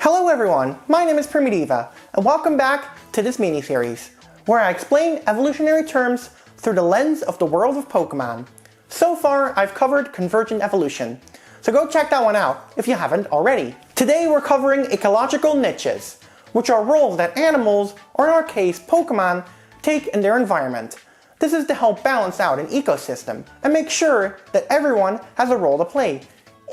Hello everyone, my name is Prima, and welcome back to this mini-series, where I explain evolutionary terms through the lens of the world of Pokemon. So far, I've covered convergent evolution, so go check that one out if you haven't already. Today we're covering ecological niches, which are roles that animals, or in our case Pokemon, take in their environment. This is to help balance out an ecosystem and make sure that everyone has a role to play,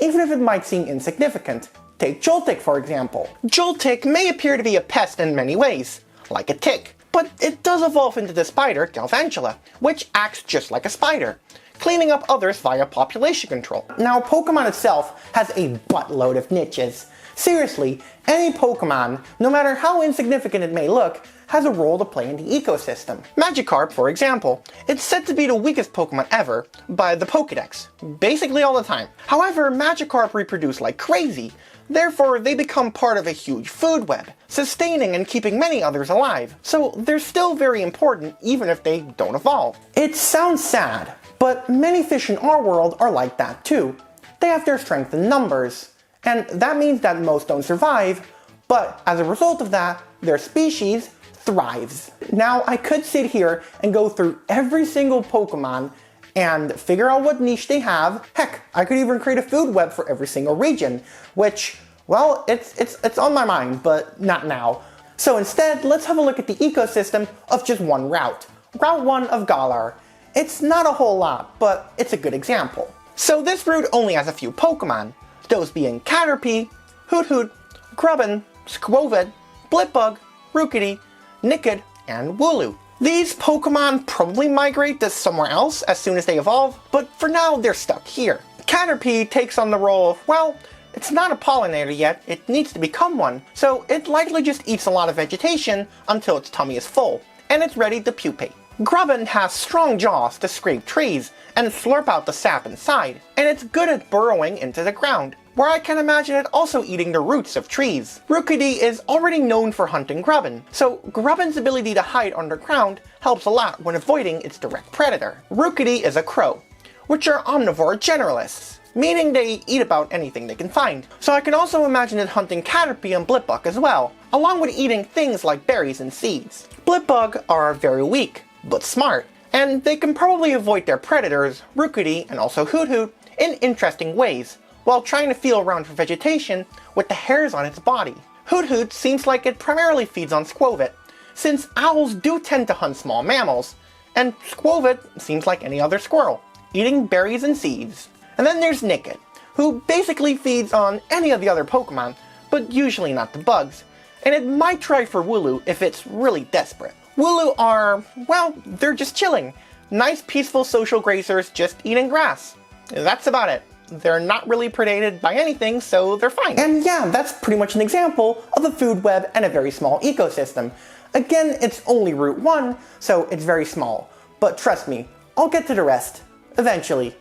even if it might seem insignificant. Take Joltik for example. Joltik may appear to be a pest in many ways, like a tick, but it does evolve into the spider Galvantula, which acts just like a spider, cleaning up others via population control. Now Pokemon itself has a buttload of niches. Seriously, any Pokemon, no matter how insignificant it may look, has a role to play in the ecosystem. Magikarp, for example, it's said to be the weakest Pokemon ever by the Pokédex, basically all the time. However, Magikarp reproduce like crazy, therefore they become part of a huge food web, sustaining and keeping many others alive. So they're still very important even if they don't evolve. It sounds sad, but many fish in our world are like that too. They have their strength in numbers, and that means that most don't survive, but as a result of that, their species thrives. Now I could sit here and go through every single Pokemon and figure out what niche they have. Heck, I could even create a food web for every single region, which, well, it's on my mind, but not now. So instead, let's have a look at the ecosystem of just one route. Route 1 of Galar. It's not a whole lot, but it's a good example. So this route only has a few Pokemon, those being Caterpie, Hoothoot, Grubbin, Skwovet, Blipbug, Rookidee, Nickit, and Wooloo. These Pokemon probably migrate to somewhere else as soon as they evolve, but for now they're stuck here. Caterpie takes on the role of, well, it's not a pollinator yet, it needs to become one, so it likely just eats a lot of vegetation until its tummy is full, and it's ready to pupate. Grubbin has strong jaws to scrape trees and slurp out the sap inside, and it's good at burrowing into the ground, where I can imagine it also eating the roots of trees. Rookidee is already known for hunting Grubbin, so Grubbin's ability to hide underground helps a lot when avoiding its direct predator. Rookidee is a crow, which are omnivore generalists, meaning they eat about anything they can find. So I can also imagine it hunting Caterpie and Blipbug as well, along with eating things like berries and seeds. Blipbug are very weak, but smart, and they can probably avoid their predators, Rookidee and also Hoothoot, in interesting ways, while trying to feel around for vegetation with the hairs on its body. Hoothoot seems like it primarily feeds on Skwovet, since owls do tend to hunt small mammals, and Skwovet seems like any other squirrel, eating berries and seeds. And then there's Nickit, who basically feeds on any of the other Pokemon, but usually not the bugs, and it might try for Wooloo if it's really desperate. Wooloo are, well, they're just chilling. Nice peaceful social grazers just eating grass. That's about it. They're not really predated by anything, so they're fine. And yeah, that's pretty much an example of a food web and a very small ecosystem. Again, it's only Route 1, so it's very small. But trust me, I'll get to the rest. Eventually.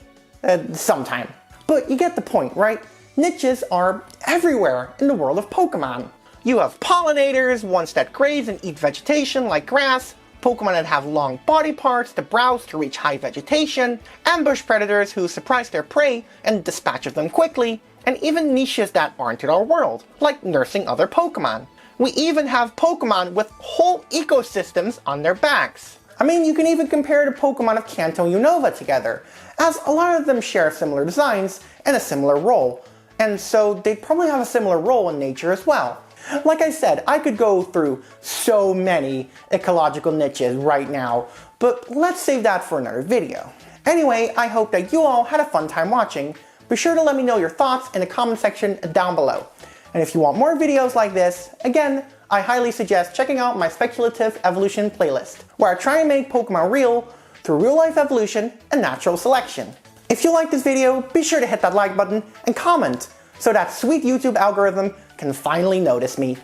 Sometime. But you get the point, right? Niches are everywhere in the world of Pokemon. You have pollinators, ones that graze and eat vegetation like grass, Pokemon that have long body parts to browse to reach high vegetation, ambush predators who surprise their prey and dispatch of them quickly, and even niches that aren't in our world, like nursing other Pokemon. We even have Pokemon with whole ecosystems on their backs. I mean, you can even compare the Pokemon of Kanto and Unova together, as a lot of them share similar designs and a similar role, and so they probably have a similar role in nature as well. Like I said, I could go through so many ecological niches right now, but let's save that for another video. Anyway, I hope that you all had a fun time watching. Be sure to let me know your thoughts in the comment section down below. And if you want more videos like this, again, I highly suggest checking out my speculative evolution playlist, where I try and make Pokemon real through real-life evolution and natural selection. If you like this video, be sure to hit that like button and comment, so that sweet YouTube algorithm can finally notice me.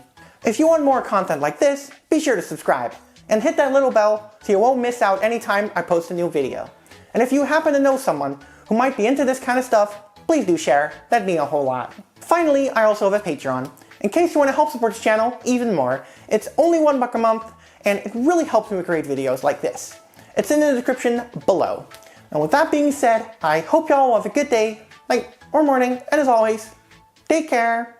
If you want more content like this, be sure to subscribe, and hit that little bell so you won't miss out anytime I post a new video. And if you happen to know someone who might be into this kind of stuff, please do share, that'd mean a whole lot. Finally, I also have a Patreon. In case you want to help support this channel even more, it's only $1 a month, and it really helps me create videos like this. It's in the description below. And with that being said, I hope y'all have a good day, night, or morning, and as always, take care.